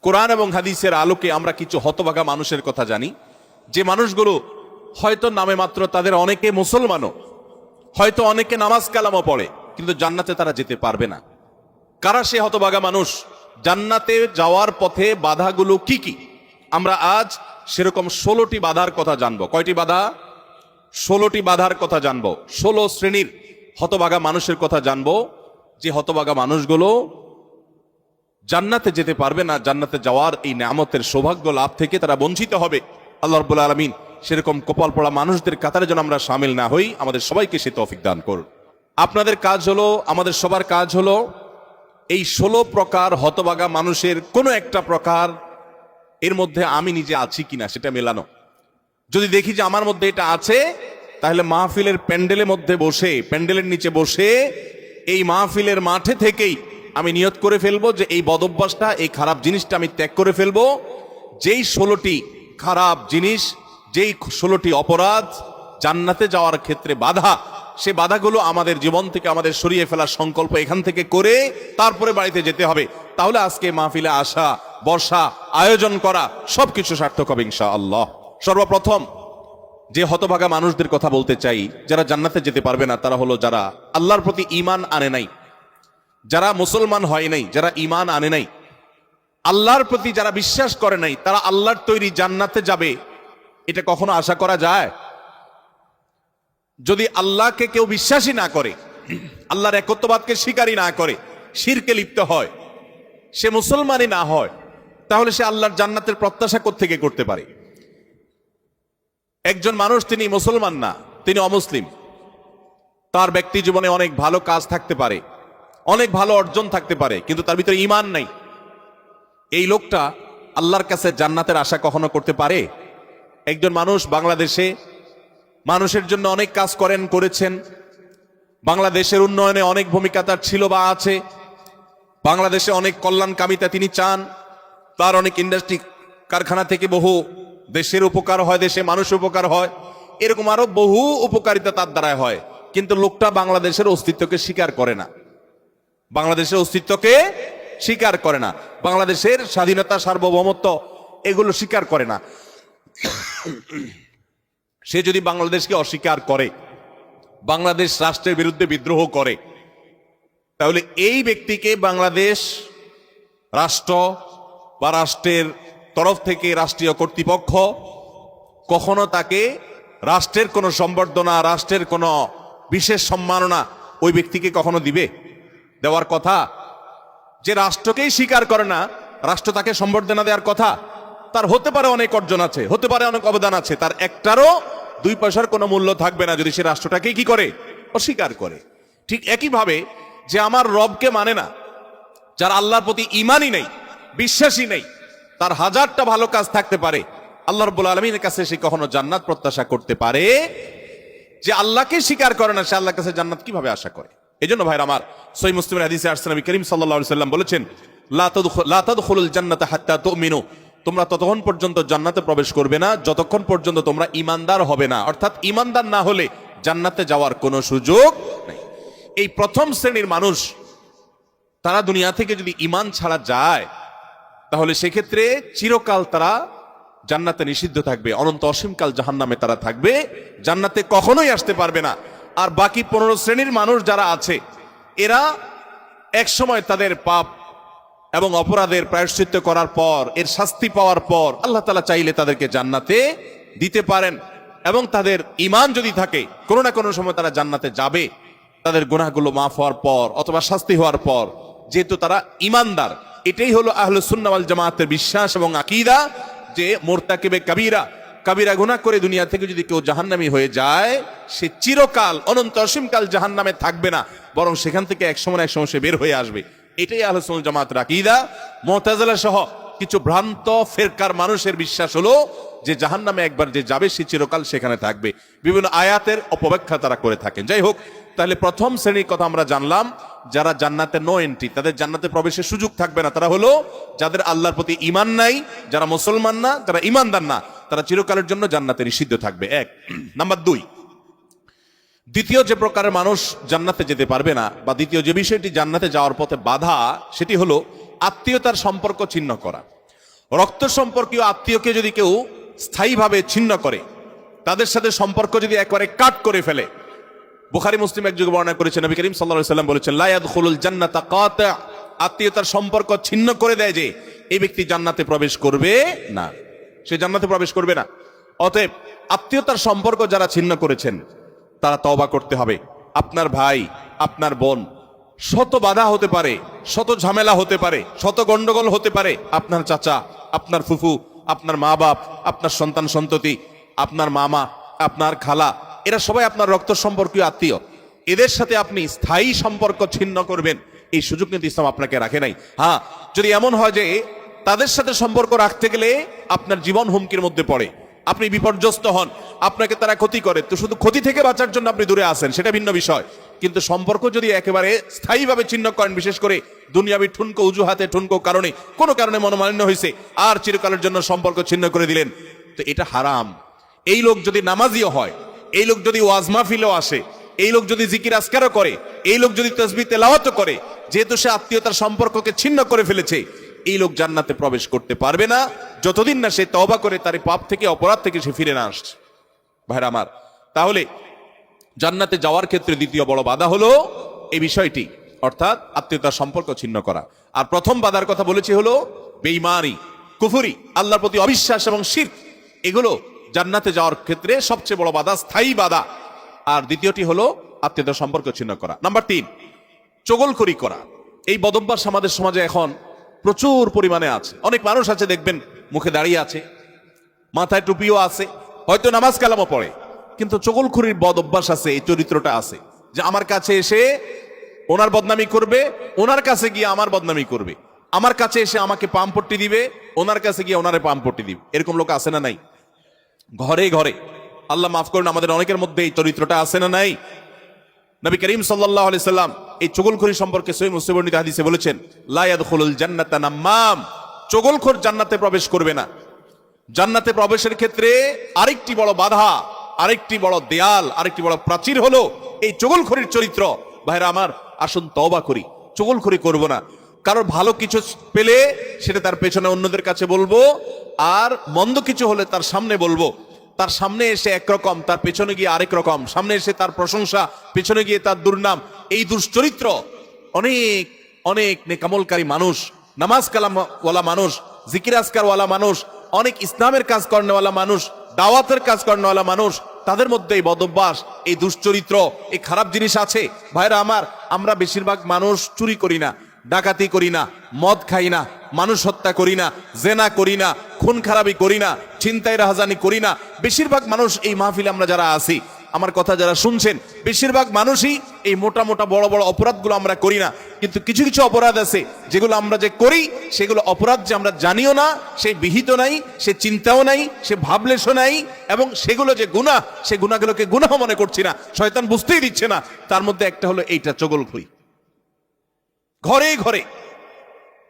কোরআন এবং হাদিসের আলোকে আমরা কিছু হতভাগা মানুষের কথা জানি, যে মানুষগুলো হয়তো নামে মাত্র, তাদের অনেকে মুসলমানও, হয়তো অনেকে নামাজ কালামও পড়ে, কিন্তু জান্নাতে তারা যেতে পারবে না। কারা সে হতভাগা মানুষ? জান্নাতে যাওয়ার পথে বাধাগুলো কি কি? আমরা আজ সেরকম 16টি বাধার কথা জানবো। কয়টি বাধা? 16টি বাধার কথা জানবো। 16 শ্রেণীর হতভাগা মানুষের কথা জানবো, যে হতভাগা মানুষগুলো জান্নাতে যেতে পারবে না। জান্নাতে যাওয়ার এই নিয়ামতের সৌভাগ্য লাভ থেকে তারা বঞ্চিত হবে। আল্লাহ রাব্বুল আলামিন সেরকম কপাল পড়া মানুষদের কাতারে যেন আমরা শামিল না হই, আমাদের সবাইকে সে তৌফিক দান করুন। আপনাদের কাজ হলো, আমাদের সবার কাজ হলো, এই 16 প্রকার হতভাগা মানুষের কোনো একটা প্রকার এর মধ্যে আমি নিজে আছি কিনা সেটা মেলানো। যদি দেখি যে আমার মধ্যে এটা আছে, তাহলে মাহফিলের প্যান্ডেলের মধ্যে বসে, প্যান্ডেলের নিচে বসে এই মাহফিলের মাঠে থেকেই আমি নিয়ত করে ফেলবো যে এই বদভ্যাসটা, এই খারাপ জিনিসটা আমি ত্যাগ করে ফেলবো। যেই 16টি খারাপ জিনিস, যেই 16টি অপরাধ জান্নাতে যাওয়ার ক্ষেত্রে বাধা, সে বাধাগুলো আমাদের জীবন থেকে আমাদের সরিয়ে ফেলার সংকল্প এখান থেকে করে তারপরে বাড়িতে যেতে হবে। তাহলে আজকে মাহফিলে আসা, বসা, আয়োজন করা সবকিছু সার্থক হবে ইনশাআল্লাহ। সর্বপ্রথম যে হতভাগা মানুষদের কথা বলতে চাই, যারা জান্নাতে যেতে পারবে না, তারা হলো যারা আল্লাহর প্রতি ঈমান আনে নাই, যারা মুসলমান হয় নাই, যারা ঈমান আনে নাই, আল্লাহর প্রতি যারা বিশ্বাস করে নাই, তারা আল্লাহর তৈরি জান্নাতে যাবে, এটা কখনো আশা করা যায়? যদি আল্লাহকে কেউ বিশ্বাসী না করে, আল্লাহর একত্ববাদকে স্বীকারই না করে, শিরকে লিপ্ত হয়, সে মুসলমানই না হয়, তাহলে সে আল্লাহর জান্নাতের প্রত্যাশা কোত্থেকে করতে পারে? একজন মানুষ, তিনি মুসলমান না, তিনি অমুসলিম, তার ব্যক্তি জীবনে অনেক ভালো কাজ থাকতে পারে, অনেক ভালো অর্জন থাকতে পারে, কিন্তু তার ভিতরে ঈমান নাই। এই লোকটা আল্লাহর কাছে জান্নাতের আশা কখনো করতে পারে? একজন মানুষ বাংলাদেশে মানুষের জন্য অনেক কাজ করেছেন, বাংলাদেশের উন্নয়নে অনেক ভূমিকা তার ছিল বা আছে, বাংলাদেশে অনেক কল্যাণকামিতা তিনি চান, তার অনেক ইন্ডাস্ট্রি কারখানা থেকে বহু দেশের উপকার হয়, দেশে মানুষের উপকার হয়, এরকম আরো বহু উপকারিতা তার দ্বারা হয়, কিন্তু লোকটা বাংলাদেশের অস্তিত্বকে স্বীকার করে না, বাংলাদেশের অস্তিত্বকে স্বীকার করে না, বাংলাদেশের স্বাধীনতা, সার্বভৌমত্ব এগুলো স্বীকার করে না। সে যদি বাংলাদেশকে অস্বীকার করে, বাংলাদেশ রাষ্ট্রের বিরুদ্ধে বিদ্রোহ করে, তাহলে এই ব্যক্তিকে বাংলাদেশ রাষ্ট্র বা রাষ্ট্রের তরফ থেকে রাষ্ট্রীয় কর্তৃপক্ষ কখনো তাকে রাষ্ট্রের কোনো সম্বর্ধনা, রাষ্ট্রের কোনো বিশেষ সম্মাননা ওই ব্যক্তিকে কখনো দিবে? দেওয়ার কথা। যে রাষ্ট্রকেই স্বীকার করে না, রাষ্ট্র তাকে সম্বর্ধনা দেওয়ার কথা? তার হতে পারে অনেক অর্জন আছে, হতে পারে অনেক অবদান আছে, তার একটারও 2 পয়সার কোনো মূল্য থাকবে না যদি সে রাষ্ট্রটাকেই কি করে? অস্বীকার করে। ঠিক একইভাবে যে আমার রবকে মানে না, যার আল্লাহর প্রতি ঈমানই নেই, বিশ্বাসী নেই, তার 1000টা ভালো কাজ থাকতে পারে, আল্লাহ রাব্বুল আলামিনের কাছে সে কখনো জান্নাত প্রত্যাশা করতে পারে? যে আল্লাহকে স্বীকার করে না, সে আল্লাহর কাছে জান্নাত কিভাবে আশা করে? এজন্য ভাইরা আমার, সহিহ মুসলিমের হাদিসে আসছে, নবী করিম সাল্লাল্লাহু আলাইহি সাল্লাম বলেছেন, লা তাদখুলুল জান্নাতা হাত্তা তুমিনু, তোমরা ততক্ষণ পর্যন্ত জান্নাতে প্রবেশ করবে না যতক্ষণ পর্যন্ত তোমরা ঈমানদার হবে না। অর্থাৎ ঈমানদার না হলে জান্নাতে যাওয়ার কোনো সুযোগ নেই। এই প্রথম শ্রেণীর মানুষ, তারা দুনিয়া থেকে যদি ঈমান ছাড়া যায়, তাহলে সেক্ষেত্রে চিরকাল তারা জান্নাতে নিষিদ্ধ থাকবে, অনন্ত অসীমকাল জাহান্নামে তারা থাকবে, জান্নাতে কখনোই আসতে পারবে না। আর বাকি 15 শ্রেণীর মানুষ যারা আছে, এরা এক সময় তাদের পাপ এবং অপরাধের প্রায়শ্চিত্ত করার পর, এর শাস্তি পাওয়ার পর আল্লাহ তাআলা চাইলে তাদেরকে জান্নাতে দিতে পারেন, এবং তাদের ঈমান যদি থাকে, কোনো না কোনো সময় তারা জান্নাতে যাবে, তাদের গুনাহগুলো মাফ হওয়ার পর অথবা শাস্তি হওয়ার পর, যেহেতু তারা ঈমানদার। এটাই হলো আহলুস সুন্নাহ ওয়াল জামাতের বিশ্বাস এবং আকীদা, যে মুরতাকিবে কাবীরা, কাবীরা গুনাহ করে দুনিয়া থেকে যদি কেউ জাহান্নামী হয়ে যায়, সে চিরকাল অনন্ত অসীমকাল জাহান্নামে থাকবে না, বরং সেখান থেকে এক সময় সে বের হয়ে আসবে। এটাই আহলুস সুন্নাহ ওয়াল জামাতের আকীদা। মুতাজিলা সহ কিছু ভ্রান্ত ফেরকার মানুষের বিশ্বাস হলো যে জাহান্নামে একবার যে যাবে সে চিরকাল সেখানে থাকবে। বিভিন্ন আয়াতের অপব্যাখ্যা তারা করে থাকেন। যাই হোক, তাহলে প্রথম শ্রেণীর কথা আমরা জানলাম, যারা জান্নাতে নো এন্ট্রি, তাদের জান্নাতে প্রবেশের সুযোগ থাকবে না, তারা হলো যাদের আল্লাহর প্রতি ঈমান নাই, যারা মুসলমান না, যারা ঈমানদার না, তারা চিরকালের জন্য জান্নাতে নিষিদ্ধ থাকবে। 1 নাম্বার 2, দ্বিতীয় যে প্রকারের মানুষ জান্নাতে যেতে পারবে না, বা দ্বিতীয় যে বিষয়টি জান্নাতে যাওয়ার পথে বাধা, সেটি হলো আত্মীয়তার সম্পর্ক ছিন্ন করা। রক্ত সম্পর্কীয় আত্মীয়কে যদি কেউ স্থায়ীভাবে ছিন্ন করে, তাদের সাথে সম্পর্ক যদি একবারে কাট করে ফেলে, বুখারী মুসলিম এক যুগে বর্ণনা করেছেন, নবী করিম সাল্লাল্লাহু আলাইহি ওয়াসাল্লাম বলেছেন, লা ইয়াদখুলুল জান্নাতা কাতি', আত্মীয়তার সম্পর্ক ছিন্ন করে দেয় যে, এই ব্যক্তি জান্নাতে প্রবেশ করবে না, সে জান্নাতে প্রবেশ করবে না। অতএব আত্মীয়তার সম্পর্ক যারা ছিন্ন করেছেন তারা তওবা করতে হবে। আপনার ভাই, আপনার বোন, শত বাধা হতে পারে, শত ঝামেলা হতে পারে, শত গন্ডগোল হতে পারে, আপনার চাচা, আপনার ফুফু, আপনার মা বাপ, আপনার সন্তান সন্ততি, আপনার মামা, আপনার খালা, এরা সবাই আপনার রক্ত সম্পর্কীয় আত্মীয়। এদের সাথে আপনি স্থায়ী সম্পর্ক ছিন্ন করবেন, এই সুযোগ কিন্তু ইসলাম আপনাকে রাখে নাই। হ্যাঁ, যদি এমন হয় যে তাদের সাথে সম্পর্ক রাখতে গেলে আপনার জীবন হুমকির মধ্যে পড়ে, আপনি বিপর্যস্ত হন, আপনাকে তারা ক্ষতি করে, তো শুধু ক্ষতি থেকে বাঁচার জন্য আপনি দূরে আসেন, সেটা ভিন্ন বিষয়। কিন্তু সম্পর্ক যদি একেবারে স্থায়ীভাবে ছিন্ন করেন, বিশেষ করে দুনিয়াবি ঠুনকো অজুহাতে, ঠুনকো কারণে, কোনো কারণে মনোমালিন্য হয়েছে আর চিরকালের জন্য সম্পর্ক ছিন্ন করে দিলেন, তো এটা হারাম। এই লোক যদি নামাজিও হয়, এই লোক যদি ওয়াজ মাহফিলেও আসে, এই লোক যদি জিকির আজকারও করে, এই লোক যদি তাসবিহ তেলাওয়াতও করে, যেহেতু সে আত্মীয়তার সম্পর্ককে ছিন্ন করে ফেলেছে, এই লোক জান্নাতে প্রবেশ করতে পারবে না যতদিন না সে তওবা করে তার পাপ থেকে, অপরাধ থেকে সে ফিরে না আসছে। ভাইরা আমার, তাহলে জান্নাতে যাওয়ার ক্ষেত্রে দ্বিতীয় বড় বাধা হলো এই বিষয়টি, অর্থাৎ আত্মীয়তার সম্পর্ক ছিন্ন করা। আর প্রথম বাধার কথা বলেছি হলো বেঈমানি, কুফরি, আল্লাহর প্রতি অবিশ্বাস এবং শিরক, এগুলো জান্নাতে যাওয়ার ক্ষেত্রে সবচেয়ে বড় বাধা, স্থায়ী বাধা। আর দ্বিতীয়টি হলো আত্মীয়তার সম্পর্ক ছিন্ন করা। নাম্বার 3, চগলখড়ি করা। এই বদভ্যাস আমাদের সমাজে এখন প্রচুর পরিমাণে আছে। অনেক মানুষ আছে দেখবেন মুখে দাঁড়িয়ে আছে, মাথায় টুপিও আছে, হয়তো নামাজ কালামও পড়ে, কিন্তু চগলখড়ির বদ অভ্যাস আছে, এই চরিত্রটা আছে যে আমার কাছে এসে ওনার বদনামি করবে, ওনার কাছে গিয়ে আমার বদনামি করবে, আমার কাছে এসে আমাকে পামপট্টি দিবে, ওনার কাছে গিয়ে ওনারে পামপট্টি দিবে। এরকম লোক আছে না নাই? ঘরে ঘরে, আল্লাহ মাফ করুন, আমাদের অনেকের মধ্যে এই চরিত্রটা আছে না নাই? নবী করিম সাল্লাল্লাহু আলাইহি সাল্লাম এই চগলখড়ি সম্পর্কে সহিহ মুসলিম বর্ণিত হাদিসে বলেছেন, লা ইয়াদখুলুল জান্নাতা নাম্মাম, চগলখোর জান্নাতে প্রবেশ করবে না। জান্নাতে প্রবেশের ক্ষেত্রে আরেকটি বড় বাধা, আরেকটি বড় দেয়াল, আরেকটি বড় প্রাচীর হলো এই চগলখড়ির চরিত্র। ভাইরা আমার, আসুন তওবা করি, চগলখড়ি করব না। কারোর ভালো কিছু পেলে সেটা তার পেছনে অন্যদের কাছে বলবো, আর মন্দ কিছু হলে তার সামনে বলবো। তার সামনে এসে একরকম, তার পেছনে গিয়ে আরেক রকম, সামনে এসে তার প্রশংসা, পেছনে গিয়ে তার দুর্নাম। এই দুশ্চরিত্র অনেক অনেক নেকামলকারী মানুষ, নামাজ কালামওয়ালা মানুষ, জিকির আজকারওয়ালা মানুষ, অনেক ইসলামের কাজ করেনওয়ালা মানুষ, দাওয়াতের কাজ করেনওয়ালা মানুষ, তাদের মধ্যে এই বদভ্যাস, এই দুশ্চরিত্র, এই খারাপ জিনিস আছে। ভাইরা আমার, আমরা বেশিরভাগ মানুষ চুরি করি না, ডাকাতি করি না, মদ খাই না, মানুষ হত্যা করি না, জেনা করি না, খুন খারাপি করি না, ছিনতাই রাহাজানি করি না। বেশিরভাগ মানুষ এই মাহফিলে আমরা যারা আছি, আমার কথা যারা শুনছেন, বেশিরভাগ মানুষই এই মোটা মোটা বড় বড় অপরাধগুলো আমরা করি না। কিন্তু কিছু কিছু অপরাধ আছে যেগুলো আমরা যে করি, সেগুলো অপরাধ যে আমরা জানিও না, সে বিহিত নাই, সে চিন্তাও নাই, সে ভাবলেশও নাই, এবং সেগুলো যে গুনাহ, সে গুনাহগুলোকে গুনাহ মনে করছি না, শয়তান বুঝতেই দিচ্ছে না। তার মধ্যে একটা হলো এইটা, চগলখড়ি। ঘরে ঘরে,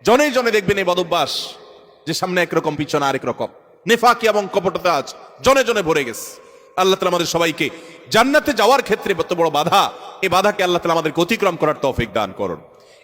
জনে জনে দেখবেন এই বদভ্যাস, যে সামনে একরকম, পিছনে আরেক রকম, নেফাকি এবং কপটতা আজ জনে জনে ভরে গেছে। আল্লাহ তাআলা আমাদের সবাইকে জান্নাতে যাওয়ার ক্ষেত্রে কত বড় বাধা, এই বাধাকে আল্লাহ তাআলা আমাদেরকে অতিক্রম করার তৌফিক দান করুন।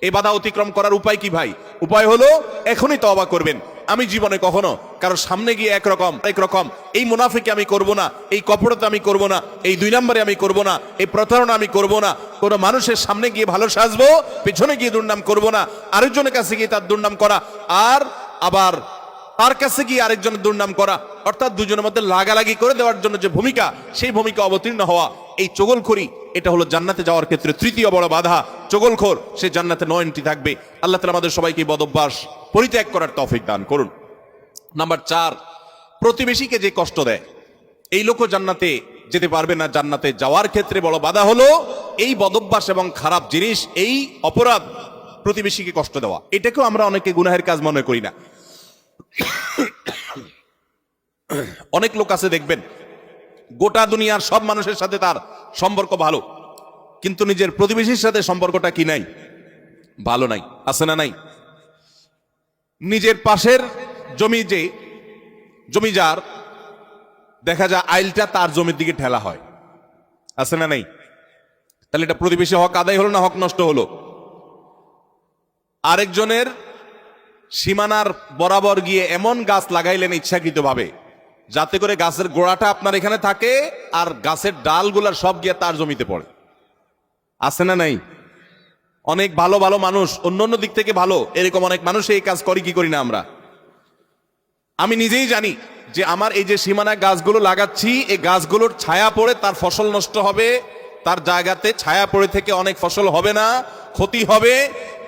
এই বাধা অতিক্রম করার উপায় কি ভাই? উপায় হলো এখনই তওবা করবেন। আমি জীবনে কখনো কারো সামনে গিয়ে একরকম এই মুনাফিকি আমি করব না, এই কপটতা আমি করব না, এই 2 নম্বরে আমি করব না, এই প্রতারণা আমি করব না। কোনো মানুষের সামনে গিয়ে ভালো সাজবো, পেছনে গিয়ে দুর্নাম করব না, আরেকজনের কাছে গিয়ে তার দুর্নাম করা, আর আবার তার কাছে গিয়ে আরেকজনের দুর্নাম করা, অর্থাৎ দুজনের মধ্যে লাগালাগি করে দেওয়ার জন্য যে ভূমিকা, সেই ভূমিকা অবতীর্ণ হওয়া, এই চগলখড়ি, এটা হলো জান্নাতে যাওয়ার ক্ষেত্রে তৃতীয় বড় বাধা। চগলখোর সে জান্নাতে no entry থাকবে। আল্লাহ তাআলা আমাদের সবাইকে বদভ্যাস পরিত্যাগ করার তৌফিক দান করুন। নাম্বার 4, প্রতিবেশীকে যে কষ্ট দেয়, এই লোকও জান্নাতে যেতে পারবে না। জান্নাতে যাওয়ার ক্ষেত্রে বড় বাধা হলো এই বদভ্যাস এবং খারাপ জিনিস, এই অপরাধ, প্রতিবেশীকে কষ্ট দেওয়া। এটাকেও আমরা অনেকে গুনাহের কাজ মনে করি না। অনেক লোক আছে দেখবেন গোটা দুনিয়ার সব মানুষের সাথে তার সম্পর্ক ভালো, কিন্তু নিজের প্রতিবেশীর সাথে সম্পর্কটা কি নাই? ভালো নাই। আছে না নাই? নিজের পাশের জমিদার দেখা যায় আইলটা তার জমির দিকে ঠেলা হয়। আছে না নাই? তাহলে এটা প্রতিবেশী হক আদায় হলো না হক নষ্ট হলো? আরেকজনের সীমানার বরাবর গিয়ে এমন গাছ লাগাইলেন ইচ্ছাকৃতভাবে যাতে করে গাছের গোড়াটা আপনার এখানে থাকে আর গাছের ডালগুলার সব গিয়ে তার জমিতে পড়ে। আছে না নাই? অনেক ভালো ভালো মানুষ, অন্য দিক থেকে ভালো, এরকম অনেক মানুষ এই কাজ করি কি করি না আমরা? আমি নিজেই জানি যে আমার এই যে সীমানা গাছগুলো লাগাচ্ছি, এই গাছগুলোর ছায়া পড়ে তার ফসল নষ্ট হবে, তার জায়গাতে ছায়া পড়ে থেকে অনেক ফসল হবে না, ক্ষতি হবে।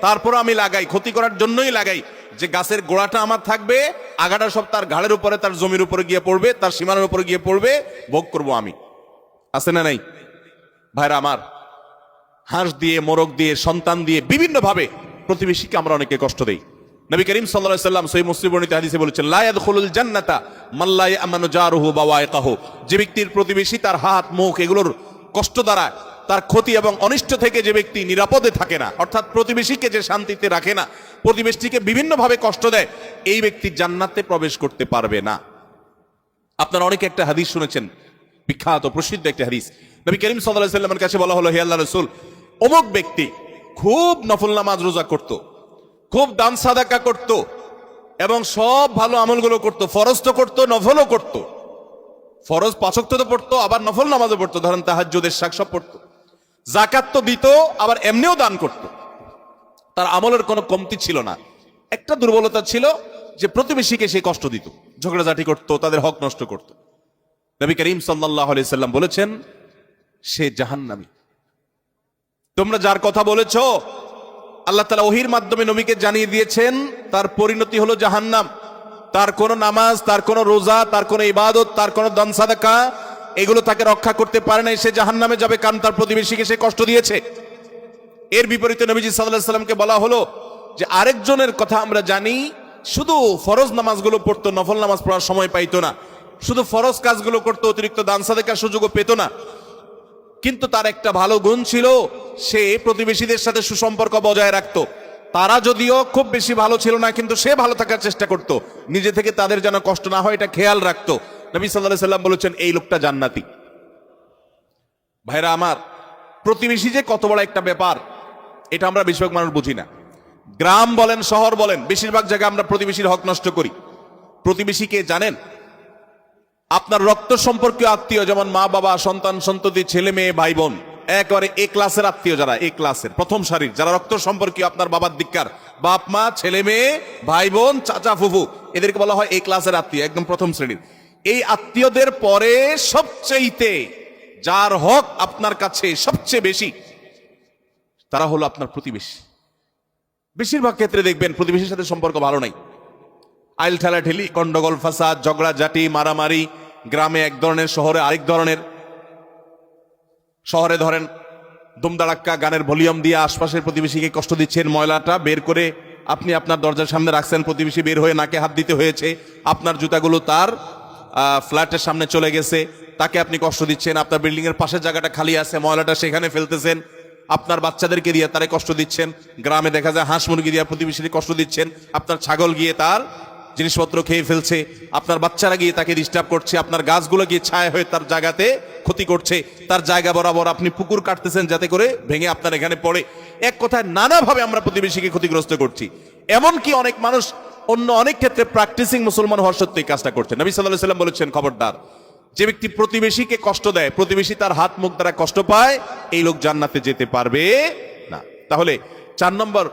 তারপর আমি লাগাই, ক্ষতি করার জন্যই লাগাই যে গাছের গোড়াটা আমার থাকবে, আগাটা সব তার ঘাড়ের উপরে, তার জমির উপরে গিয়ে পড়বে, তার সীমানার উপরে গিয়ে পড়বে, ভোগ করব আমি। আছে না নাই? ভাইরা আমার, হাঁস দিয়ে, মোরগ দিয়ে, সন্তান দিয়ে বিভিন্ন ভাবে প্রতিবেশীকে আমরা অনেকে কষ্ট দেই। নবী করিম সাল্লাল্লাহু আলাইহি ওয়াসাল্লাম সহিহ মুসলিম বর্ণিত হাদিসে বলেছেন, লা ইয়াদখুলুল জান্নাতা মান লা ইয়ামানু জারুহু বাওয়াইকাহু। যে ব্যক্তির প্রতিবেশী তার হাত, মুখ এগুলোর কষ্ট দ্বারা, তার ক্ষতি এবং অনিষ্ট থেকে যে ব্যক্তি নিরাপদে থাকে না, অর্থাৎ প্রতিবেশীকে যে শান্তিতে রাখে না, প্রতিবেশীকে বিভিন্ন ভাবে কষ্ট দেয়, এই ব্যক্তি জান্নাতে প্রবেশ করতে পারবে না। আপনারা অনেকে একটা হাদিস শুনেছেন, বিখ্যাত প্রসিদ্ধ একটা হাদিস। নবী করিম সাল্লাল্লাহু আলাইহি ওয়াসাল্লামের কাছে বলা হলো, হে আল্লাহর রাসূল, অমুক ব্যক্তি খুব নফল নামাজ রোজা করত, খুব দান সাদাকা করত এবং সব ভালো আমলগুলো করত, ফরজ তো করতো, নফলও করত, ফরজ 5 ওয়াক্ত তো পড়তো, আবার নফল নামাজও পড়তো, ধরেন তাহাজ্জুদের শাক সব পড়তো, যাকাত তো দিত, আবার এমনিও দান করত, তার আমলের কোনো কমতি ছিল না। একটা দুর্বলতা ছিল যে প্রতিবেশীকে সে কষ্ট দিত, ঝগড়াঝাটি করত, তাদের হক নষ্ট করত। নবী করিম সাল্লাল্লাহু আলাইহি সাল্লাম বলেছেন, সে জাহান্নামী। তোমরা যার কথা বলেছো, আল্লাহ তাআলা ওহীর মাধ্যমে নবীকে জানিয়ে দিয়েছেন তার পরিণতি হলো জাহান্নাম। তার কোন নামাজ, তার কোন রোজা, তার কোন ইবাদত, তার কোন দান সাদাকা এগুলো তাকে রক্ষা করতে পারে নাই, সে জাহান্নামে যাবে, কারণ তার প্রতিবেশীকে সে কষ্ট দিয়েছে। এর বিপরীতে নবীজি সাল্লাল্লাহু আলাইহি সাল্লামকে বলা হলো যে আরেকজনের কথা আমরা জানি, শুধু ফরজ নামাজগুলো পড়তো, নফল নামাজ পড়ার সময় পাইতো না, শুধু ফরজ কাজগুলো করতো, অতিরিক্ত দান সাদাকার সুযোগও পেত না, কিন্তু তার একটা ভালো গুণ ছিল, সে প্রতিবেশীদের সাথে সুসম্পর্ক বজায় রাখতো। তারা যদিও খুব বেশি ভালো ছিল না, কিন্তু সে ভালো থাকার চেষ্টা করত, নিজে থেকে তাদের যেন কষ্ট না হয় এটা খেয়াল রাখতো। নবী সাল্লাল্লাহু আলাইহি সাল্লাম বলেছেন, এই লোকটা জান্নাতি। ভাইরা আমার, প্রতিবেশী যে কত বড় একটা ব্যাপার, এটা আমরা বেশিরভাগ মানুষ বুঝি না। গ্রাম বলেন, শহর বলেন, বেশিরভাগ জায়গায় আমরা প্রতিবেশীর হক নষ্ট করি। প্রতিবেশীকে জানেন? আপনার রক্ত সম্পর্কীয় আত্মীয়, যেমন মা বাবা, সন্তান সন্ততি, ছেলে মেয়ে, ভাই বোন, একেবারে এ ক্লাসের আত্মীয়, যারা এ ক্লাসের প্রথম সারির, যারা রক্ত সম্পর্কীয়, আপনার বাবার দিককার, বাপ মা, ছেলে মেয়ে, ভাই বোন, চাচা ফুফু, এদেরকে বলা হয় এই ক্লাসের আত্মীয়, একদম প্রথম শ্রেণীর। এই আত্মীয়দের পরে সবচেয়ে যার হক আপনার কাছে সবচেয়ে বেশি, তারা হলো আপনার প্রতিবেশী। বেশিরভাগ ক্ষেত্রে দেখবেন প্রতিবেশীর সাথে সম্পর্ক ভালো নাই, আইল ঠেলাঠেলি, গন্ডগোল, ফাসাদ, ঝগড়াঝাটি, মারামারি, গ্রামে এক ধরনের, শহরে আরেক ধরনের। শহরে ধরেন দুমদাড়াক্কা গানের ভলিউম দিয়ে আশপাশের প্রতিবেশীকে কষ্ট দিচ্ছেন, ময়লাটা বের করে আপনি আপনার দরজার সামনে রাখছেন, প্রতিবেশী বের হয়ে নাকে হাত দিতে হয়েছে, আপনার জুতাগুলো তার ফ্ল্যাটের সামনে চলে গেছে, তাকে আপনি কষ্ট দিচ্ছেন, আপনার বিল্ডিং এর পাশের জায়গাটা খালি আছে, ময়লাটা সেখানে ফেলতেছেন, আপনার বাচ্চাদেরকে দিয়ে তারে কষ্ট দিচ্ছেন, গ্রামে দেখা যায় হাঁস মুরগি দিয়ে প্রতিবেশীকে কষ্ট দিচ্ছেন, আপনার ছাগল গিয়ে তার জিনিসপত্র খেয়ে ফেলছে, আপনার বাচ্চারা গিয়ে তাকে ডিস্টার্ব করছে, আপনার গাছগুলো গিয়ে ছায়া হয়ে তার জায়গাতে ক্ষতি করছে, তার জায়গা বরাবর আপনি পুকুর কাটতেছেন যাতে করে ভেঙে আপনার এখানে পড়ে। এক কথায় নানাভাবে আমরা প্রতিবেশীকে ক্ষতিগ্রস্ত করছি। এমনকি অনেক মানুষ অন্য অনেক ক্ষেত্রে প্র্যাকটিসিং মুসলমান হওয়ার সত্ত্বেও কাজটা করছে। নবী সাল্লাল্লাহু আলাইহি সাল্লাম বলেছেন, খবরদার, যে ব্যক্তি প্রতিবেশীকে কষ্ট দেয়, প্রতিবেশী তার হাত মুখ দ্বারা কষ্ট পায়, এই লোক জান্নাতে যেতে পারবে না। তাহলে 4 নম্বর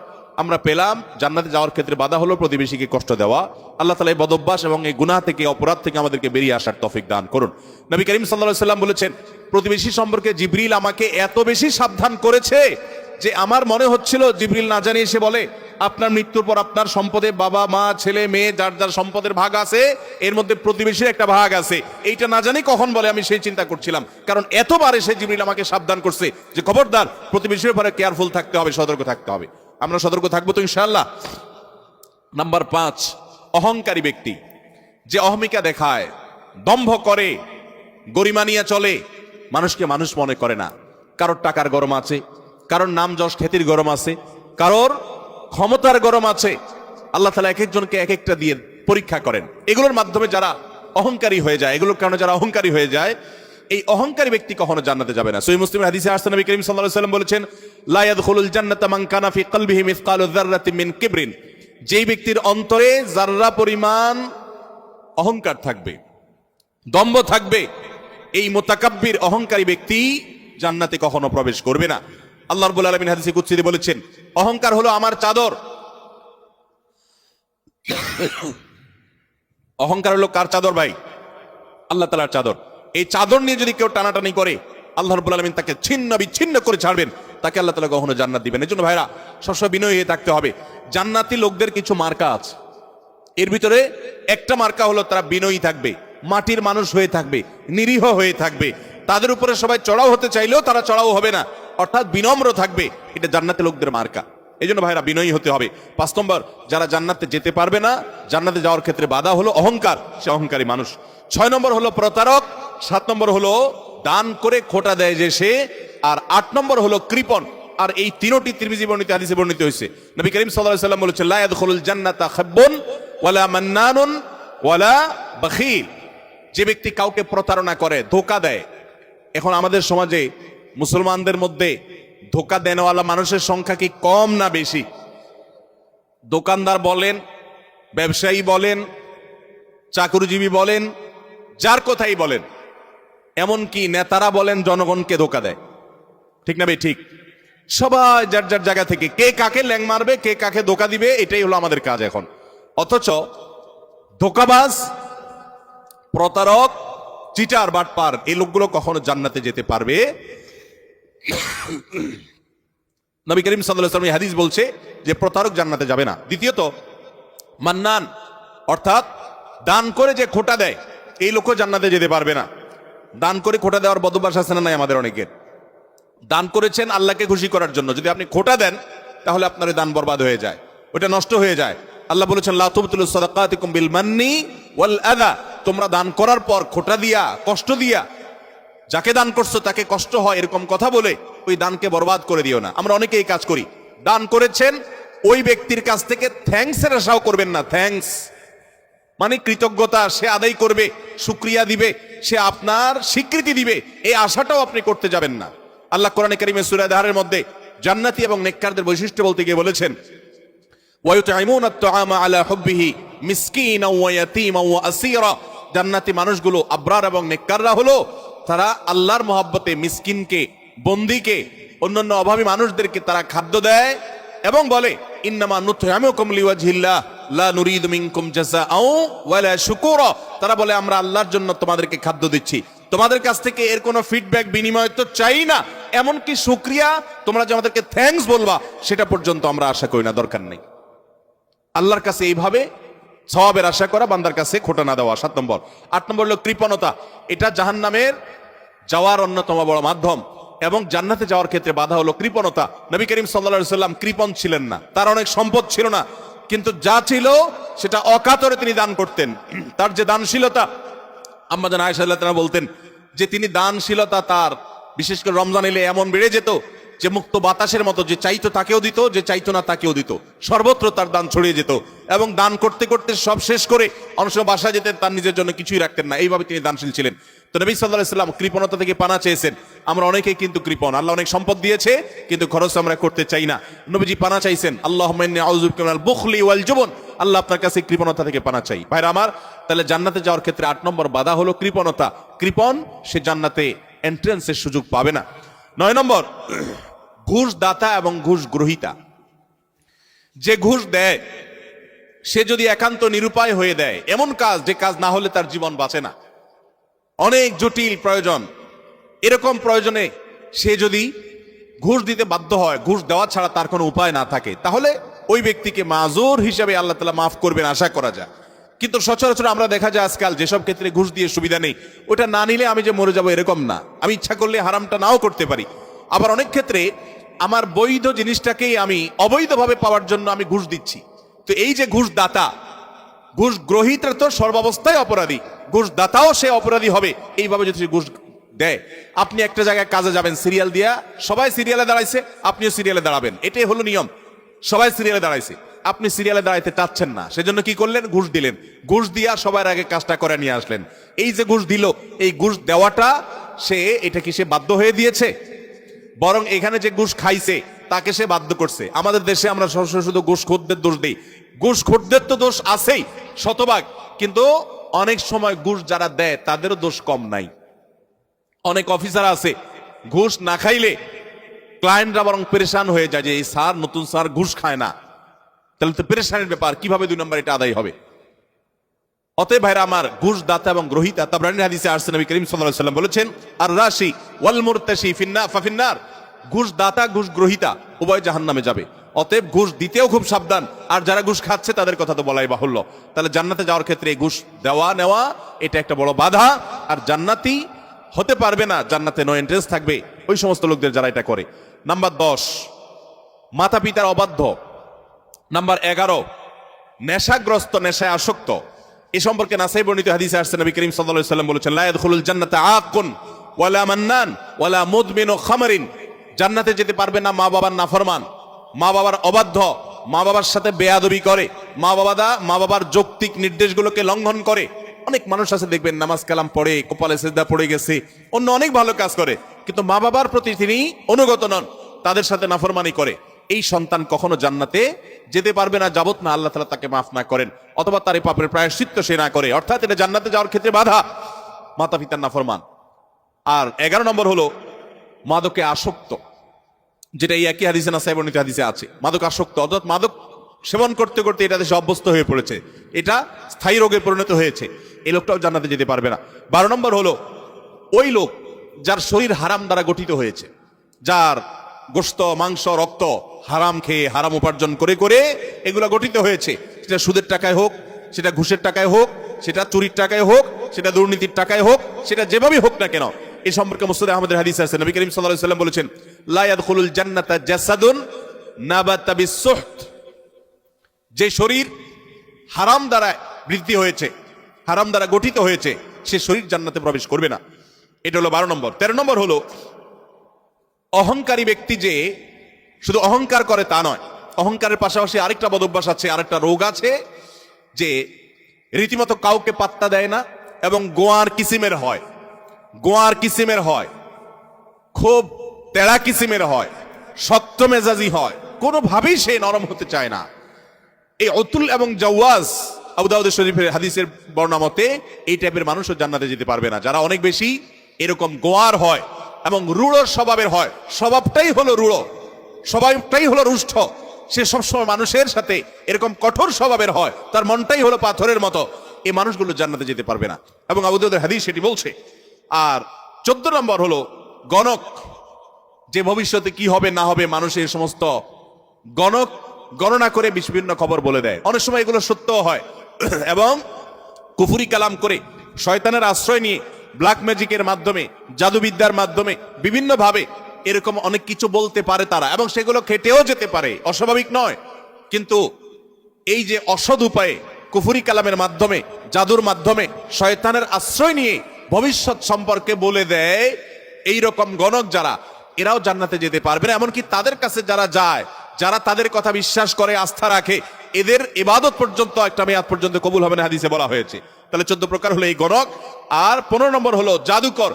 আমরা পেলাম, জান্নাতে যাওয়ার ক্ষেত্রে বাধা হলো প্রতিবেশীকে কষ্ট দেওয়া। আল্লাহ তাআলা এই বদঅভ্যাস এবং এই গুনাহ থেকে, অপরাধ থেকে আমাদেরকে বেরিয়ে আসার তৌফিক দান করুন। নবী করিম সাল্লাল্লাহু আলাইহি সাল্লাম বলেছেন, প্রতিবেশী সম্পর্কে জিবরিল আমাকে এত বেশি সাবধান করেছে যে আমার মনে হচ্ছিল জিবরিল না জানিয়ে এসে বলে, আপনার মৃত্যুর পর আপনার সম্পদে বাবা মা ছেলে মেয়ে যার যার সম্পদের ভাগ আছে, এর মধ্যে প্রতিবেশীর একটা ভাগ আছে, এইটা না জানি কখন বলে, আমি সেই চিন্তা করছিলাম। কারণ এতবার এসে জিবরিল আমাকে সাবধান করছে যে খবরদার, প্রতিবেশীর ব্যাপারে কেয়ারফুল থাকতে হবে, সতর্ক থাকতে হবে। আমরা সতর্ক থাকবো তো ইনশাআল্লাহ। নাম্বার 5, অহংকারী ব্যক্তি, যে অহমিকা দেখায়, দম্ভ করে, গরিমা নিয়ে চলে, মানুষকে মানুষ মনে করে না। কারোর টাকার গরম আছে, কারোর নাম যশ খ্যাতির গরম আছে, কারোর ক্ষমতার গরম আছে। আল্লাহ তাআলা এক একজনকে এক একটা দিয়ে পরীক্ষা করেন। এগুলোর মাধ্যমে যারা অহংকারী হয়ে যায়, এগুলোর কারণে যারা অহংকারী হয়ে যায়, এই অহংকারী ব্যক্তি কখনো জান্নাতে যাবে না। সহিহ মুসলিমের হাদিসে আসছে, নবী করিম সাল্লাল্লাহু আলাইহি ওয়াসাল্লাম বলেছেন, লা ইয়াদখুলুল জান্নাতা মান কানা ফি কলবিহি মিসকালু যাররাতিন মিন কিবরিন। যেই ব্যক্তির অন্তরে যাররা পরিমাণ অহংকার থাকবে, দম্ভ থাকবে, এই মুতাকাব্বির অহংকারী ব্যক্তি জান্নাতে কখনো প্রবেশ করবে না। আল্লাহ রাব্বুল আলামিন হাদিসে কুদসিতে বলেছেন, অহংকার হলো আমার চাদর। অহংকার হলো কার চাদর ভাই? আল্লাহ তাআলার চাদর। এই চাদর নিয়ে যদি কেউ টানাটানি করে, আল্লাহ রাব্বুল আলামিন তাকে ছিন্ন বিচ্ছিন্ন করে ছাড়বেন, তাকে আল্লাহ তাআলা কখনো জান্নাত দিবেন। এজন্য ভাইরা সবসময় বিনয়ী হয়ে থাকতে হবে। জান্নাতি লোকদের কিছু মার্কা আছে, এর ভিতরে একটা মার্কা হলো তারা বিনয়ী থাকবে, মাটির মানুষ হয়ে থাকবে, নিরীহ হয়ে থাকবে। তাদের উপরে সবাই চড়াও হতে চাইলেও তারা চড়াও হবে না, অর্থাৎ বিনম্র থাকবে। এটা জান্নাতি লোকদের মার্কা। এই জন্য ভাইরা বিনয়ী হতে হবে। 5 নম্বর, যারা জান্নাতে যেতে পারবে না, জান্নাতে যাওয়ার ক্ষেত্রে বাধা হলো অহংকার, সে অহংকারী মানুষ। 6 নম্বর হলো প্রতারক। 7 নম্বর হলো দান করে খোটা দেয় যে সে। আর 8 নম্বর হলো কৃপণ। আর এই তিনটি তিরমিজি বর্ণিত হাদিসে বর্ণিত হয়েছে। নবী করিম সাল্লাল্লাহু আলাইহি ওয়াসাল্লাম বলেছেন, লা ইয়াদখুলুল জান্নাতা খাব্বুন ওয়ালা মান্নানুন ওয়ালা বাখিল। যে ব্যক্তি কাউকে প্রতারণা করে, ধোঁকা দেয়। এখন আমাদের সমাজে মুসলমানদের মধ্যে ধোঁকা দেনওয়ালা মানুষের সংখ্যা কি কম না বেশি? দোকানদার বলেন, ব্যবসায়ী বলেন, চাকরিজীবী বলেন, যার কথাই বলেন, এমনকি নেতারা বলেন, জনগণকে ধোঁকা দেয়। ঠিক না ভাই? ঠিক। সবাই যার যার জায়গা থেকে কে কাকে ল্যাং মারবে, কে কাকে ধোঁকা দিবে, এটাই হলো আমাদের কাজ এখন। অথচ ধোঁকাবাজ, প্রতারক, চিটার, বাটপার, এই লোকগুলো কখনো জান্নাতে যেতে পারবে। নবী করিম সাল্লাল্লাহু আলাইহি ওয়াসাল্লাম হাদিস বলছে যে প্রতারক জান্নাতে যাবে না। দ্বিতীয়ত মান্নান, অর্থাৎ দান করে যে খোটা দেয়, এই লোকও জান্নাতে যেতে পারবে না। দান করে খোটা দেওয়ার বদভ্যাস আছে না নাই আমাদের অনেকের? দান করেছেন আল্লাহকে খুশি করার জন্য, যদি আপনি খোটা দেন তাহলে আপনার দান বরবাদ হয়ে যায়, ওটা নষ্ট হয়ে যায়। আল্লাহ বলেছেন, লা তুবতিলু সাদাকাতিকুম বিল মান্নি ওয়াল আযা। তোমরা দান করার পর খোটা দিয়া, কষ্ট দিয়া, যাকে দান করছো তাকে কষ্ট হয় এরকম কথা বলে ওই দানকে বরবাদ করে দিও না। আমরা অনেকে এই কাজ করি। দান করেছেন, ওই ব্যক্তির কাছ থেকে থ্যাঙ্কস এর আশাও করবেন না। থ্যাঙ্কস মানে কৃতজ্ঞতা, সে আদায় করবে, শুকরিয়া দিবে, সে আপনার স্বীকৃতি দিবে, এই আশাটাও আপনি করতে যাবেন না। আল্লাহ কোরআনে কারীমে সূরা দাহরের মধ্যে জান্নাতি এবং নেককারদের বৈশিষ্ট্য বলতে গিয়ে বলেছেন, ওয়ায়ুতঈমুনা আত-তাআমা আলা হুব্বিহি মিসকিনা ওয়া ইয়াতীমা ওয়া আসীরা। জান্নাতি মানুষগুলো, আবরার এবং নেককাররা হলো তারা আল্লাহর মহব্বতে মিসকিনকে, বন্দীকে, অন্যান্য অভাবী মানুষদেরকে তারা খাদ্য দেয় এবং বলে, ইন্নামা নুতঈমুকুম লিওয়াজহিল্লাহ লা নুরিদু মিনকুম জাযাআও ওয়ালা শুকুরা। তারা বলে, আমরা আল্লাহর জন্য তোমাদেরকে খাদ্য দিচ্ছি, তোমাদের কাছ থেকে এর কোনো ফিডব্যাক, বিনিময় তো চাই না, এমনকি শুকরিয়া, তোমরা যে আমাদেরকে থ্যাঙ্কস বলবা সেটা পর্যন্ত আমরা আশা করি না, দরকার নেই। আল্লাহর কাছে এইভাবে সওয়াবের আশা করা, বান্দার কাছে খোটা না দেওয়া। 7 নম্বর। 8 নম্বর হলো কৃপণতা। এটা জাহান্নামের যাওয়ার অন্যতম বড় মাধ্যম এবং জান্নাতে যাওয়ার ক্ষেত্রে বাধা হলো কৃপণতা। নবী করিম সাল্লাল্লাহু আলাইহি ওয়াসাল্লাম কৃপণ ছিলেন না, তার অনেক সম্পদ ছিল না, কিন্তু যা ছিল সেটা অকাতরে তিনি দান করতেন। তার যে দানশীলতা, আম্মা জান আয়েশা রাদিয়াল্লাহু তাআলা বলতেন যে তিনি দানশীলতা তার বিশেষ করে রমজান এলে এমন বেড়ে যেত যে মুক্ত বাতাসের মতো, যে চাইতো তাকেও দিত, যে চাইতো না তাকেও দিত, সর্বত্র তার দান ছড়িয়ে যেত। এবং দান করতে করতে সব শেষ করে অনেক সময় বাসায় যেতেন, তার নিজের জন্য কিছুই রাখতেন না। এইভাবে তিনি দানশীল ছিলেন। তো নবী সাল্লাল্লাহু আলাইহি ওয়াসাল্লাম কৃপণতা থেকে পানা চেয়েছেন। আমরা অনেকেই কিন্তু কৃপণ, আল্লাহ অনেক সম্পদ দিয়েছে কিন্তু খরচ আমরা করতে চাই না। নবীজি পানা চাইছেন, আল্লাহুম্মা ইন্নী আউযু বিকা মিনাল বুখলি ওয়াল জুবন। আল্লাহ আপনার কাছে কৃপণতা থেকে পানা চাই। ভাইরা আমার, তাহলে জান্নাতে যাওয়ার ক্ষেত্রে 8 নম্বর বাধা হলো কৃপণতা। কৃপণ, সে জান্নাতে এন্ট্রান্সের সুযোগ পাবে না। 9 নম্বর, ঘুষ দাতা এবং ঘুষ গ্রহীতা। যে ঘুষ দেয় সে যদি একান্ত নিরুপায় হয়ে দেয়, এমন কাজ যে কাজ না হলে তার জীবন বাঁচে না, অনেক জটিল প্রয়োজন, এরকম প্রয়োজনে সে যদি ঘুষ দিতে বাধ্য হয়, ঘুষ দেওয়া ছাড়া তার কোনো উপায় না থাকে, তাহলে ওই ব্যক্তিকে মাজুর হিসাবে আল্লাহ তাআলা মাফ করবেন আশা করা যায়। কিন্তু সচরাচর আমরা দেখা যায় আজকাল যেসব ক্ষেত্রে ঘুষ দিয়ে সুবিধা নেই, ওটা না নিলে আমি যে মরে যাব এরকম না, আমি ইচ্ছা করলে হারামটা নাও করতে পারি। আবার অনেক ক্ষেত্রে আমার বৈধ জিনিসটাকেই আমি অবৈধভাবে পাওয়ার জন্য আমি ঘুষ দিচ্ছি। তো এই যে ঘুষ দাতা, ঘুষ গ্রহীতা তো সর্বাবস্থায় অপরাধী, ঘুষ দাতাও সে অপরাধী হবে এইভাবে যদি ঘুষ দেয়। আপনি একটা জায়গায় কাজে যাবেন, সিরিয়াল দিয়া, সবাই সিরিয়ালে দাঁড়াইছে, আপনিও সিরিয়ালে দাঁড়াবেন, এটাই হলো নিয়ম। সবাই সিরিয়ালে দাঁড়াইছে, আপনি সিরিয়ালে দাঁড়াইতে চাচ্ছেন না, সেজন্য কি করলেন? ঘুষ দিলেন। ঘুষ দিয়া সবার আগে কাজটা করে নিয়ে আসলেন। এই যে ঘুষ দিল, এই ঘুষ দেওয়াটা এটা কি সে বাধ্য হয়ে দিয়েছে? বরং এখানে যে ঘুষ খাইছে তাকে সে বাধ্য করছে। আমাদের দেশে আমরা সরাসরি শুধু ঘুষখোরদের দোষ দিই, ঘুষখোরদের তো দোষ আছেই শতভাগ, কিন্তু অনেক সময় ঘুষ যারা দেয় তাদেরও দোষ কম নাই। অনেক অফিসার আছে ঘুষ না খাইলে ক্লায়েন্টরা বরং পেরেশান হয়ে যায় যে এই স্যার, নতুন স্যার ঘুষ খায় না, তাহলে তো পেরেশানের ব্যাপার, কিভাবে 2 নম্বর এটা আদায় হবে। অতএব ভাইরা আমার, ঘুষ দাতা এবং গ্রহীতা, তাবরানীর হাদিসে আসছে নবী করিম সাল্লাল্লাহু আলাইহি ওয়াসাল্লাম বলেছেন আর রাশি ওয়াল মুরতাশি ফাফিন্নার, ঘুষ দাতা ঘুষ গ্রহীতা উভয় জাহান্নামে যাবে। অতএব ঘুষ দিতেও খুব সাবধান, আর যারা ঘুষ খাচ্ছে তাদের কথা তো বলাই বাহুল্য। তাহলে জান্নাতে যাওয়ার ক্ষেত্রে ঘুষ দেওয়া নেওয়া এটা একটা বড় বাধা, আর জান্নাতি হতে পারবে না, জান্নাতে নো এন্ট্রেন্স থাকবে ওই সমস্ত লোকদের যারা এটা করে। নাম্বার 10, মাতা পিতার অবাধ্য। নাম্বার 11, নেশাগ্রস্ত, নেশায় আসক্ত। এই সম্পর্কে নাসাই বর্ণিত হাদিসে আসছে নবী করিম সাল্লাল্লাহু আলাইহি ওয়াসাল্লাম বলেছেন লা ইয়াদখুলুল জান্নাতা আকুন ওয়ালা মান্নান ওয়ালা মুদমিনু খামরিন, জান্নাতে যেতে পারবে না মা বাবার নাফরমান, মা বাবার অবাধ্য, মা বাবার সাথে বেয়াদবি করে, মা বাবার যৌক্তিক নির্দেশগুলোকে লঙ্ঘন করে। অনেক মানুষ আছে দেখবেন নামাজ কালাম পড়ে, কপালে সিজদা পড়ে গেছে, অন্য অনেক ভালো কাজ করে, কিন্তু মা বাবার প্রতি তিনি অনুগত নন, তাদের সাথে নাফরমানি করে। এই সন্তান কখনো জান্নাতে যেতে পারবে না যাবত না আল্লাহ তাআলা তাকে মাফ না করেন, অথবা তার এই পাপের প্রায়শ্চিত্ত সে না করে। অর্থাৎ এটা জান্নাতে যাওয়ার ক্ষেত্রে বাধা, মাতা পিতার নাফরমান। আর 11 নম্বর হলো মাদকে আসক্ত, যেটা এই একই হাদিসে নাসাই বর্ণিত হাদিসে আছে। মাদক আসক্ত অর্থাৎ মাদক সেবন করতে করতে এটা দেশে অভ্যস্ত হয়ে পড়েছে, এটা স্থায়ী রোগে পরিণত হয়েছে, এই লোকটাও জান্নাতে যেতে পারবে না। 12 নম্বর হলো ওই লোক যার শরীর হারাম দ্বারা গঠিত হয়েছে, যার গোশত মাংস রক্ত হারাম খেয়ে হারাম উপার্জন করে করে এগুলা গঠিত হয়েছে, সেটা সুদের টাকায় হোক, সেটা ঘুষের টাকায় হোক, সেটা চুরির টাকায় হোক, সেটা দুর্নীতির টাকায় হোক, সেটা যেভাবেই হোক না কেন। এই সম্পর্কে মুসনাদ আহমদের হাদিস আছে, নবী করিম সাল্লাল্লাহু আলাইহি ওয়াসাল্লাম বলেছেন লা ইয়াদখুলুল জান্নাতা জাসাদুন নাবাতা বিসসুহত, যে শরীর হারাম দ্বারা বৃদ্ধি হয়েছে, হারাম দ্বারা গঠিত হয়েছে, সে শরীর জান্নাতে প্রবেশ করবে না। এটা হলো 12 নম্বর। 13 নম্বর হলো অহংকারী ব্যক্তি, যে শুধু অহংকার করে তা নয়, অহংকারের পাশাপাশি আরেকটা বদভ্যাস আছে, আরেকটা রোগ আছে, যে রীতিমতো কাউকে পাত্তা দেয় না এবং গোয়ার কিসিমের হয়, গোয়ার কিসিমের হয়, খুব তেড়া কিসিমের হয়, শক্ত মেজাজি হয়, কোনোভাবেই সে নরম হতে চায় না। এই অতুল এবং জাওয়াজ আবু দাউদ শরীফের হাদিসের বর্ণনা মতে এই টাইপের মানুষও জান্নাতে যেতে পারবে না, যারা অনেক বেশি এরকম গোয়ার হয় এবং রূঢ় স্বভাবের হয়, স্বভাবটাই হলো রূঢ়, স্বভাবটাই হলো রুষ্ট, সে সবসময় মানুষের সাথে এরকম কঠোর স্বভাবের হয়, তার মনটাই হলো পাথরের মতো, এই মানুষগুলো জান্নাতে যেতে পারবে না, এবং আবু দাউদের হাদিস সেটি বলছে। আর 14 নম্বর হলো গণক, যে ভবিষ্যতে কি হবে না হবে মানুষের সমস্ত গণক গণনা করে বিভিন্ন খবর বলে দেয়, অনেক সময় এগুলো সত্য হয়, এবং কুফরি কালাম করে শয়তানের আশ্রয় নিয়ে ব্ল্যাক ম্যাজিকের মাধ্যমে, জাদুবিদ্যার মাধ্যমে বিভিন্ন ভাবে এরকম অনেক কিছু বলতে পারে তারা, এবং সেগুলো খেটেও যেতে পারে, অস্বাভাবিক নয়। কিন্তু এই যে অসৎ উপায়ে কুফরি কালামের মাধ্যমে, জাদুর মাধ্যমে শয়তানের আশ্রয় নিয়ে ভবিষ্যৎ সম্পর্কে বলে দেয়, এই রকম গণক যারা, এরাও জান্নাতে যেতে পারবে না। এমনকি তাদের কাছে যারা যায়, যারা তাদের কথা বিশ্বাস করে, আস্থা রাখে, এদের ইবাদত পর্যন্ত একটা মেয়াদ পর্যন্ত কবুল হবে না, হাদিসে বলা হয়েছে। তাহলে 14 প্রকার হলো এই গণক। আর 15 নম্বর হলো জাদুকর,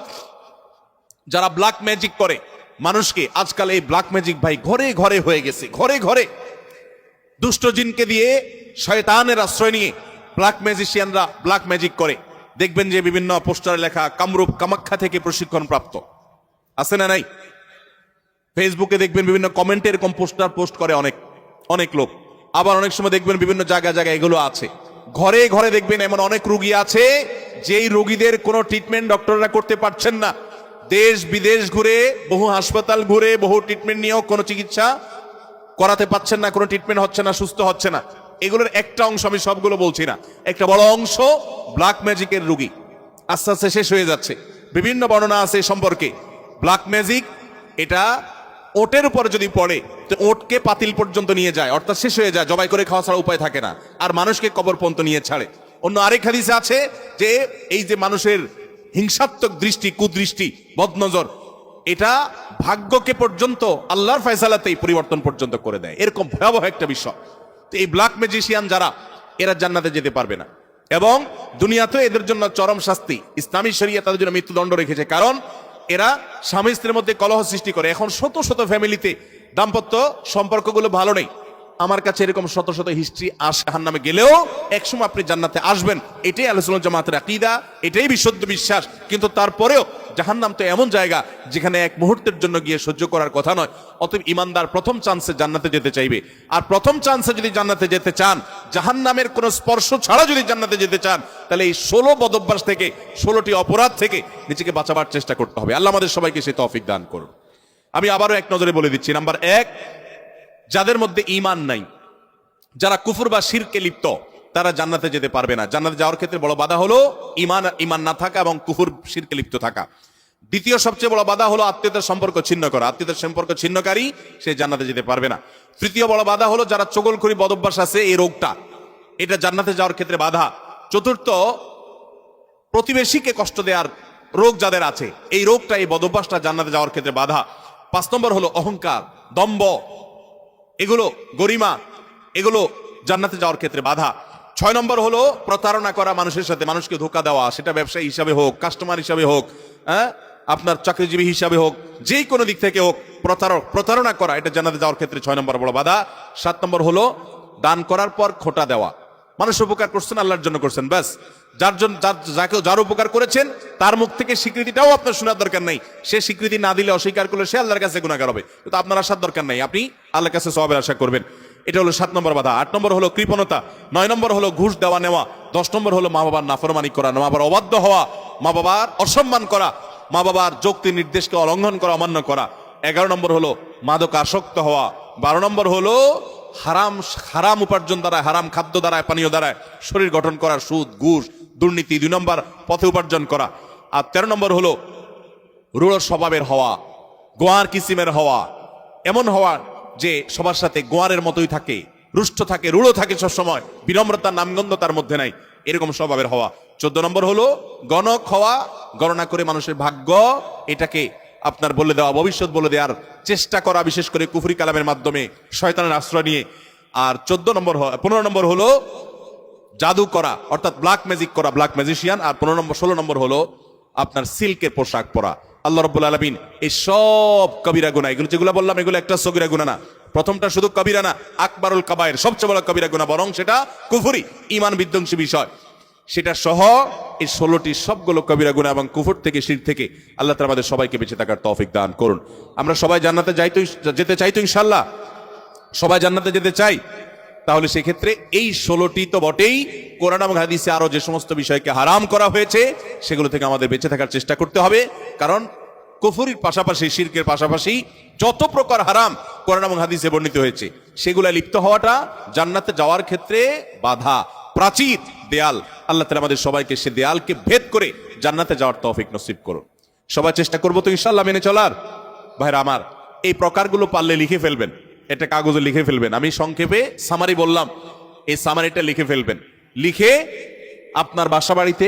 যারা ব্ল্যাক ম্যাজিক করে মানুষকে। আজকাল এই ব্ল্যাক ম্যাজিক ভাই ঘরে ঘরে হয়ে গেছে, ঘরে ঘরে দুষ্ট জিনকে দিয়ে, শয়তানের আশ্রয় নিয়ে ব্ল্যাক ম্যাজিশিয়ানরা ব্ল্যাক ম্যাজিক করে। দেখবেন যে বিভিন্ন পোস্টারে লেখা কামরূপ কামাখ্যা থেকে প্রশিক্ষণ প্রাপ্ত, আছে না নাই? ফেসবুকে দেখবেন বিভিন্ন কমেন্টে এরকম পোস্টার পোস্ট করে অনেক অনেক লোক। আবার অনেক সময় দেখবেন বিভিন্ন জায়গায় জায়গায় এগুলো আছে। ঘরে ঘরে দেখবেন এমন অনেক রোগী আছে, যেই রোগীদের কোনো ট্রিটমেন্ট ডক্টররা করতে পারছেন না, দেশ বিদেশ ঘুরে, বহু হাসপাতাল ঘুরে, বহু ট্রিটমেন্ট নিয়েও কোনো চিকিৎসা করাতে পারছেন না, কোনো ট্রিটমেন্ট হচ্ছে না, সুস্থ হচ্ছে না। এগুলোর একটা অংশ, আমি সবগুলো বলছি না, একটা বড় অংশ ব্ল্যাক ম্যাজিকের রোগী, আস্তে আস্তে শেষ হয়ে যাচ্ছে। বিভিন্ন বর্ণনা আছে সম্পর্কে। ব্ল্যাক ম্যাজিক এটা ওটের উপর যদি পড়ে তো ওটকে পাতিল পর্যন্ত নিয়ে যায়, অর্থাৎ শেষ হয়ে যায়, জবাই করে খাওয়া ছাড়া উপায় থাকে না, আর মানুষকে কবর পর্যন্ত নিয়ে ছাড়ে। অন্য আরেক হাদিসে আছে যে এই যে মানুষের হিংসাত্মক দৃষ্টি, কুদৃষ্টি, বদনজর, এটা ভাগ্যকে পর্যন্ত আল্লাহর ফয়সালাতেই পরিবর্তন পর্যন্ত করে দেয়, এরকম ভয়াবহ একটা বিষয়। তো এই ব্ল্যাক ম্যাজিশিয়ান যারা, এরা জান্নাতে যেতে পারবে না, এবং দুনিয়াতে এদের জন্য চরম শাস্তি, ইসলামী শরিয়া তাদের জন্য মৃত্যুদণ্ড রেখেছে। কারণ এরা স্বামী স্ত্রীর মধ্যে কলহ সৃষ্টি করে। এখন শত শত ফ্যামিলিতে দাম্পত্য সম্পর্কগুলো ভালো নেই, আমার কাছে এরকম শত শত হিস্ট্রি আসে, জাহান্নামে গেলেও একসময় আপনি জান্নাতে আসবেন, এটাই আহলে সুন্নাত জামাতের আকীদা, এটাই বিশুদ্ধ বিশ্বাস। কিন্তু তারপরেও জাহান্নাম তো এমন জায়গা যেখানে এক মুহূর্তের জন্য গিয়ে সহ্য করার কথা নয়। অতএব ইমানদার প্রথম চান্সে জান্নাতে যেতে চাইবে। আর প্রথম চান্সে যদি জান্নাতে যেতে চান, জাহান্নামের কোনো স্পর্শ ছাড়া যদি জান্নাতে যেতে চান, তাহলে এই 16 বদভ্যাস থেকে, 16টি অপরাধ থেকে নিজেকে বাঁচাবার চেষ্টা করতে হবে। আল্লাহ আমাদের সবাইকে সেই তৌফিক দান করুন। আমি আবারও এক নজরে বলে দিচ্ছি, নাম্বার 1, যাদের মধ্যে ঈমান নাই, যারা কুফর বা শিরকে লিপ্ত, তারা জান্নাতে যেতে পারবে না। জান্নাতে যাওয়ার ক্ষেত্রে বড় বাধা হলো ঈমান না থাকা এবং কুফর শিরকে লিপ্ত থাকা। দ্বিতীয় সবচেয়ে বড় বাধা হলো আত্মীয়তার সম্পর্ক ছিন্ন করা। আত্মীয়তার সম্পর্ক ছিন্নকারী সে জান্নাতে যেতে পারবে না। তৃতীয় বড় বাধা হলো যারা চগলখড়ি বদভ্যাস আছে, এই রোগটা, এটা জান্নাতে যাওয়ার ক্ষেত্রে বাধা। চতুর্থ, প্রতিবেশীকে কষ্ট দেওয়ার রোগ যাদের আছে, এই রোগটা, এই বদভ্যাসটা জান্নাতে যাওয়ার ক্ষেত্রে বাধা। 5 নম্বর হলো অহংকার, দম্ভ, এগুলো, গরিমা, এগুলো জান্নাতে যাওয়ার ক্ষেত্রে বাধা। 6 নম্বর হলো প্রতারণা করা মানুষের সাথে, মানুষকে ধোঁকা দেওয়া, সেটা ব্যবসায়ী হিসাবে হোক, কাস্টমার হিসাবে হোক, আপনার চাকরিজীবী হিসাবে হোক, যে কোনো দিক থেকে হোক, প্রতারণা করা, এটা জান্নাতে যাওয়ার ক্ষেত্রে 6 নম্বর বড় বাধা। 7 নম্বর হলো দান করার পর খোটা দেওয়া। মানুষ উপকার করছেন, আল্লাহর জন্য করছেন, ব্যাস, যার উপকার করেছেন তার মুখ থেকে স্বীকৃতিটাও আপনার শোনার দরকার নেই। সে স্বীকৃতি না দিলে, অস্বীকার করলে সে আল্লাহর কাছে গুনাহগার হবে, কিন্তু আপনার আসার দরকার নেই, আপনি আল্লাহর কাছে সওয়াবের আশা করবেন। এটা হলো 7 নম্বর বাধা। 8 নম্বর হলো কৃপণতা। 9 নম্বর হলো ঘুষ দেওয়া নেওয়া। 10 নম্বর হলো মা বাবার নাফরমানি করা, মা বাবার অবাধ্য হওয়া, মা বাবার অসম্মান করা, মা বাবার যৌক্তিক নির্দেশকে অলঙ্ঘন করা, অমান্য করা। 11 নম্বর হলো মাদক আসক্ত হওয়া। 12 নম্বর হলো হারাম উপার্জন দ্বারা, হারাম খাদ্য দ্বারা, পানীয় দ্বারা শরীর গঠন করা, সুদ, ঘুষ, দুর্নীতি, 2 নম্বর পথে উপার্জন করা। আর 13 নম্বর হলো রূঢ় স্বভাবের হওয়া, গোয়ার কিসিমের হওয়া, এমন হওয়া যে সবার সাথে গোয়ারের মতোই থাকে, রুষ্ট থাকে, রূঢ় থাকে, সবসময় বিনম্রতার নামগন্ধ তার মধ্যে নাই, এরকম স্বভাবের হওয়া। 14 নম্বর হলো গণক হওয়া, গণনা করে মানুষের ভাগ্য এটাকে আপনার বলে দেওয়া, ভবিষ্যৎ বলে দেওয়ার চেষ্টা করা, বিশেষ করে কুফরি কালামের মাধ্যমে, শয়তানের আশ্রয় নিয়ে। আর 15 নম্বর হলো জাদু করা, অর্থাৎ ব্ল্যাক ম্যাজিক করা, ব্ল্যাক ম্যাজিশিয়ান। আর 16 নম্বর হলো আপনার সিল্কের পোশাক পরা। আল্লাহ রাব্বুল আলামিন এই সব কবিরা গুনাহ, এগুলো যেগুলো বললাম, এগুলো একটা সগীরা গুনাহ না। প্রথমটা শুধু কবিরা না, আকবারুল কাবায়ের, সবচেয়ে বড় কবিরা গুনাহ, বরং সেটা কুফরি, ঈমান বিধ্বংসী বিষয়। সেটা সহ এই 16টি সবগুলো কবিরা গুনাহ এবং কুফর থেকে, শিরক থেকে আল্লাহ তাআলা আমাদের সবাইকে বেঁচে থাকার তৌফিক দান করুন। আমরা সবাই জান্নাতে যেতে চাই তো ইনশাআল্লাহ? সবাই জান্নাতে যেতে চাই? তাহলে সেক্ষেত্রে এই 16টি তো বটেই, কোরআন এবং হাদিসে আরো যে সমস্ত বিষয়কে হারাম করা হয়েছে সেগুলো থেকে আমাদের বেঁচে থাকার চেষ্টা করতে হবে। কারণ কুফরির পাশাপাশি, শিরকের পাশাপাশি যত প্রকার হারাম কোরআন এবং হাদিসে বর্ণিত হয়েছে, সেগুলা লিপ্ত হওয়াটা জান্নাতে যাওয়ার ক্ষেত্রে বাধা, প্রাচীর, দেয়াল। আল্লাহ তাআলা আমাদের সবাইকে সে দেয়ালকে ভেদ করে জান্নাতে যাওয়ার তৌফিক নসিব করুন। সবাই চেষ্টা করবো তো ইনশাআল্লাহ মেনে চলার? ভাইরা আমার, এই প্রকারগুলো পারলে লিখে ফেলবেন, এটা কাগজে লিখে ফেলবেন। আমি সংক্ষেপে সামারি বললাম, এই সামারিটা লিখে ফেলবেন। লিখে আপনার বাসা বাড়িতে,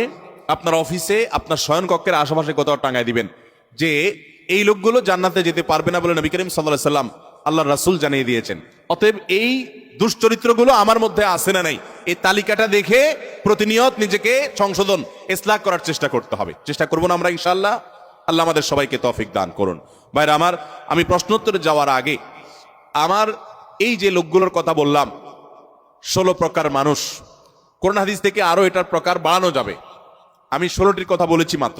আপনার অফিসে, আপনার শয়নকক্ষের আশেপাশে কোথাও টাঙায় দিবেন যে এই লোকগুলো জান্নাতে যেতে পারবে না বলে নবী করিম সাল্লাল্লাহু আলাইহি সাল্লাম, আল্লাহর রাসূল জানিয়ে দিয়েছেন। অতএব এই দুশ্চরিত্রগুলো আমার মধ্যে আছে না নাই, এই তালিকাটা দেখে প্রতিনিয়ত নিজেকে সংশোধন, ইসলাহ করার চেষ্টা করতে হবে। চেষ্টা করবো না আমরা ইনশাআল্লাহ? আল্লাহ আমাদের সবাইকে তৌফিক দান করুন। ভাইরা আমার, আমি প্রশ্নোত্তরে যাওয়ার আগে আমার এই যে লোকগুলোর কথা বললাম, 16 প্রকার মানুষ, কোরআন হাদিস থেকে আরো এটার প্রকার বাড়ানো যাবে। আমি 16টির কথা বলেছি মাত্র।